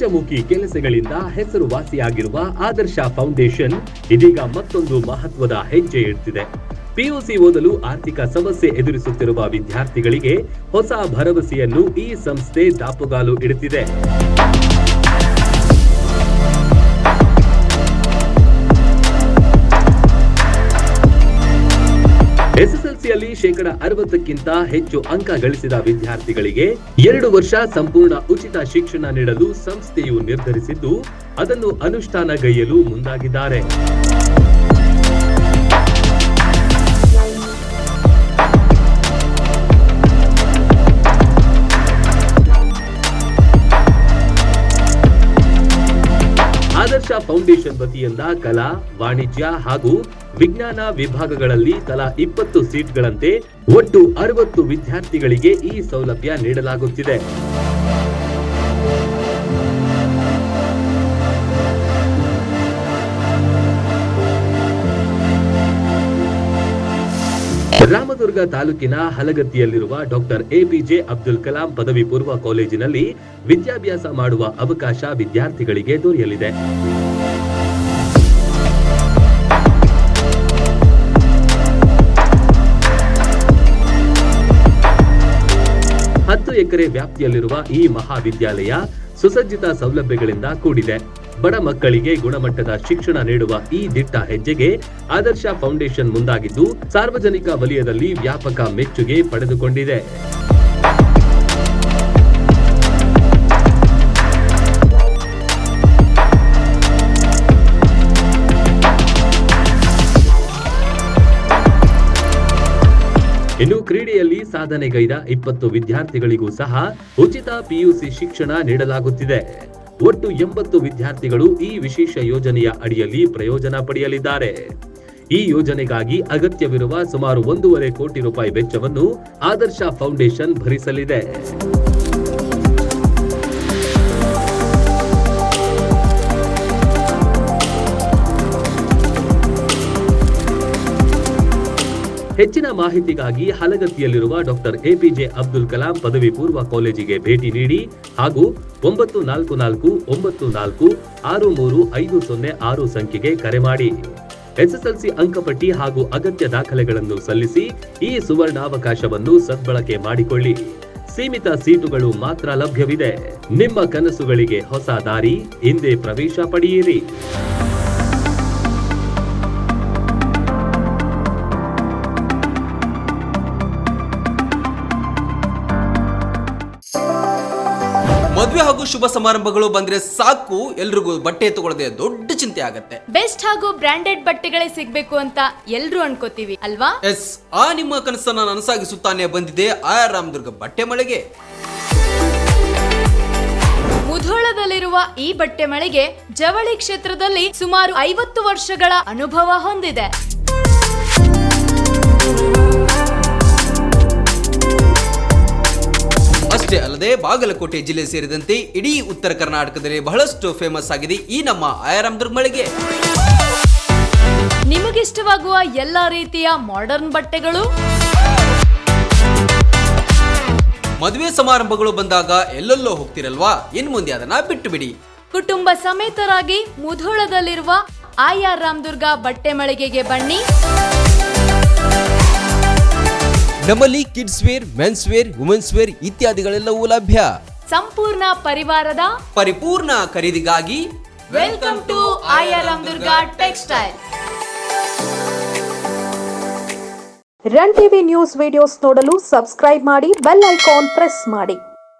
ಸಮಾಜಮುಖಿ ಕೆಲಸಗಳಿಂದ ಹೆಸರುವಾಸಿಯಾಗಿರುವ ಆದರ್ಶ ಫೌಂಡೇಶನ್ ಇದೀಗ ಮತ್ತೊಂದು ಮಹತ್ವದ ಹೆಜ್ಜೆ ಇಡ್ತಿದೆ. ಪಿಯುಸಿ ಓದಲು ಆರ್ಥಿಕ ಸಮಸ್ಯೆ ಎದುರಿಸುತ್ತಿರುವ ವಿದ್ಯಾರ್ಥಿಗಳಿಗೆ ಹೊಸ ಭರವಸೆಯನ್ನು ಈ ಸಂಸ್ಥೆ ದಾಪುಗಾಲು ಇಡುತ್ತಿದೆ. ಎಸ್ಎಸ್ಎಲ್ಸಿಯಲ್ಲಿ 60%ಕ್ಕಿಂತ ಹೆಚ್ಚು ಅಂಕ ಗಳಿಸಿದ ವಿದ್ಯಾರ್ಥಿಗಳಿಗೆ 2 ವರ್ಷ ಸಂಪೂರ್ಣ ಉಚಿತ ಶಿಕ್ಷಣ ನೀಡಲು ಸಂಸ್ಥೆಯು ನಿರ್ಧರಿಸಿದ್ದು, ಅದನ್ನು ಅನುಷ್ಠಾನಗೈಯಲು ಮುಂದಾಗಿದ್ದಾರೆ. ಆದರ್ಶ ಫೌಂಡೇಶನ್ ವತಿಯಿಂದ ಕಲಾ, ವಾಣಿಜ್ಯ ಹಾಗೂ ವಿಜ್ಞಾನ ವಿಭಾಗಗಳಲ್ಲಿ ತಲಾ 20 ಸೀಟ್ಗಳಂತೆ ಒಟ್ಟು 60 ವಿದ್ಯಾರ್ಥಿಗಳಿಗೆ ಈ ಸೌಲಭ್ಯ ನೀಡಲಾಗುತ್ತಿದೆ. ರಾಮದುರ್ಗ ತಾಲೂಕಿನ ಹಲಗತ್ತಿಯಲ್ಲಿರುವ ಡಾಕ್ಟರ್ ಎಪಿಜೆ ಅಬ್ದುಲ್ ಕಲಾಂ ಪದವಿ ಪೂರ್ವ ಕಾಲೇಜಿನಲ್ಲಿ ವಿದ್ಯಾಭ್ಯಾಸ ಮಾಡುವ ಅವಕಾಶ ವಿದ್ಯಾರ್ಥಿಗಳಿಗೆ ದೊರೆಯಲಿದೆ. 10 ಎಕರೆ ವ್ಯಾಪ್ತಿಯಲ್ಲಿರುವ ಈ ಮಹಾವಿದ್ಯಾಲಯ ಸುಸಜ್ಜಿತ ಸೌಲಭ್ಯಗಳಿಂದ ಕೂಡಿದೆ. ಬಡ ಮಕ್ಕಳಿಗೆ ಗುಣಮಟ್ಟದ ಶಿಕ್ಷಣ ನೀಡುವ ಈ ದಿಟ್ಟ ಹೆಜ್ಜೆಗೆ ಆದರ್ಶ ಫೌಂಡೇಶನ್ ಮುಂದಾಗಿದ್ದು, ಸಾರ್ವಜನಿಕ ವಲಯದಲ್ಲಿ ವ್ಯಾಪಕ ಮೆಚ್ಚುಗೆ ಪಡೆದುಕೊಂಡಿದೆ. ಇನ್ನು ಕ್ರೀಡೆಯಲ್ಲಿ ಸಾಧನೆಗೈದ 20 ವಿದ್ಯಾರ್ಥಿಗಳಿಗೂ ಸಹ ಉಚಿತ ಪಿಯುಸಿ ಶಿಕ್ಷಣ ನೀಡಲಾಗುತ್ತಿದೆ. ಒಟ್ಟು 80 ವಿದ್ಯಾರ್ಥಿಗಳು ಈ ವಿಶೇಷ ಯೋಜನೆಯ ಅಡಿಯಲ್ಲಿ ಪ್ರಯೋಜನ ಪಡೆಯಲಿದ್ದಾರೆ. ಈ ಯೋಜನೆಗಾಗಿ ಅಗತ್ಯವಿರುವ ಸುಮಾರು 1.5 ಕೋಟಿ ರೂಪಾಯಿ ವೆಚ್ಚವನ್ನು ಆದರ್ಶ ಫೌಂಡೇಶನ್ ಭರಿಸಲಿದೆ. ಹೆಚ್ಚಿನ ಮಾಹಿತಿಗಾಗಿ ಹಲಗತ್ತಿಯಲ್ಲಿರುವ ಡಾಕ್ಟರ್ ಎಪಿಜೆ ಅಬ್ದುಲ್ ಕಲಾಂ ಪದವಿ ಪೂರ್ವ ಕಾಲೇಜಿಗೆ ಭೇಟಿ ನೀಡಿ ಹಾಗೂ 9444946350 ಸಂಖ್ಯೆಗೆ ಕರೆ ಮಾಡಿ. ಎಸ್ಎಸ್ಎಲ್ಸಿ ಅಂಕಪಟ್ಟಿ ಹಾಗೂ ಅಗತ್ಯ ದಾಖಲೆಗಳನ್ನು ಸಲ್ಲಿಸಿ ಈ ಸುವರ್ಣಾವಕಾಶವನ್ನು ಸದ್ಬಳಕೆ ಮಾಡಿಕೊಳ್ಳಿ. ಸೀಮಿತ ಸೀಟುಗಳು ಮಾತ್ರ ಲಭ್ಯವಿದೆ. ನಿಮ್ಮ ಕನಸುಗಳಿಗೆ ಹೊಸ ದಾರಿ, ಹಿಂದೆ ಪ್ರವೇಶ ಪಡೆಯಿರಿ. ಮದುವೆ ಹಾಗೂ ಶುಭ ಸಮಾರಂಭಗಳು ಬಂದ್ರೆ ಸಾಕು, ಎಲ್ರಿಗೂ ಬಟ್ಟೆ ತಗೊಳ್ಳದೆ ದೊಡ್ಡ ಚಿಂತೆ ಆಗತ್ತೆ. ಬೆಸ್ಟ್ ಹಾಗೂ ಬ್ರಾಂಡೆಡ್ ಬಟ್ಟೆಗಳೇ ಸಿಗ್ಬೇಕು ಅಂತ ಎಲ್ರು ಅನ್ಕೋತೀವಿ ಅಲ್ವಾ? ಎಸ್, ಆ ನಿಮ್ಮ ಕನಸನ್ನ ನನಸಾಗಿಸುತ್ತಾನೆ ಬಂದಿದೆ ರಾಮದುರ್ಗ ಬಟ್ಟೆ ಮಳೆಗೆ. ಮುಧೋಳದಲ್ಲಿರುವ ಈ ಬಟ್ಟೆ ಮಳಿಗೆ ಜವಳಿ ಕ್ಷೇತ್ರದಲ್ಲಿ ಸುಮಾರು 50 ವರ್ಷಗಳ ಅನುಭವ ಹೊಂದಿದೆ. ಅಷ್ಟೇ ಅಲ್ಲದೆ ಬಾಗಲಕೋಟೆ ಜಿಲ್ಲೆ ಸೇರಿದಂತೆ ಇಡೀ ಉತ್ತರ ಕರ್ನಾಟಕದಲ್ಲಿ ಬಹಳಷ್ಟು ಫೇಮಸ್ ಆಗಿದೆ ಈ ನಮ್ಮ ರಾಮದುರ್ಗ ಮಳಿಗೆ. ನಿಮಗಿಷ್ಟವಾಗುವ ಎಲ್ಲಾ ರೀತಿಯ ಮಾಡರ್ನ್ ಬಟ್ಟೆಗಳು, ಮದುವೆ ಸಮಾರಂಭಗಳು ಬಂದಾಗ ಎಲ್ಲೆಲ್ಲೋ ಹೋಗ್ತಿರಲ್ವಾ, ಇನ್ ಮುಂದೆ ಅದನ್ನ ಬಿಟ್ಟು ಬಿಡಿ. ಕುಟುಂಬ ಸಮೇತರಾಗಿ ಮುಧೋಳದಲ್ಲಿರುವ ರಾಮದುರ್ಗ ಬಟ್ಟೆ ಮಳಿಗೆಗೆ ಬನ್ನಿ. ನಮ್ಮಲ್ಲಿ kids wear, men's wear, women's wear ಇತ್ಯಾದಿಗಳೆಲ್ಲವೂ ಲಭ್ಯ. ಸಂಪೂರ್ಣ ಪರಿವಾರದ ಪರಿಪೂರ್ಣ ಖರೀದಿಗಾಗಿ welcome to Ramdurg textile. Run TV news videos ನೋಡಲು ಸಬ್ಸ್ಕ್ರೈಬ್ ಮಾಡಿ, ಬೆಲ್ ಐಕಾನ್ ಪ್ರೆಸ್ ಮಾಡಿ.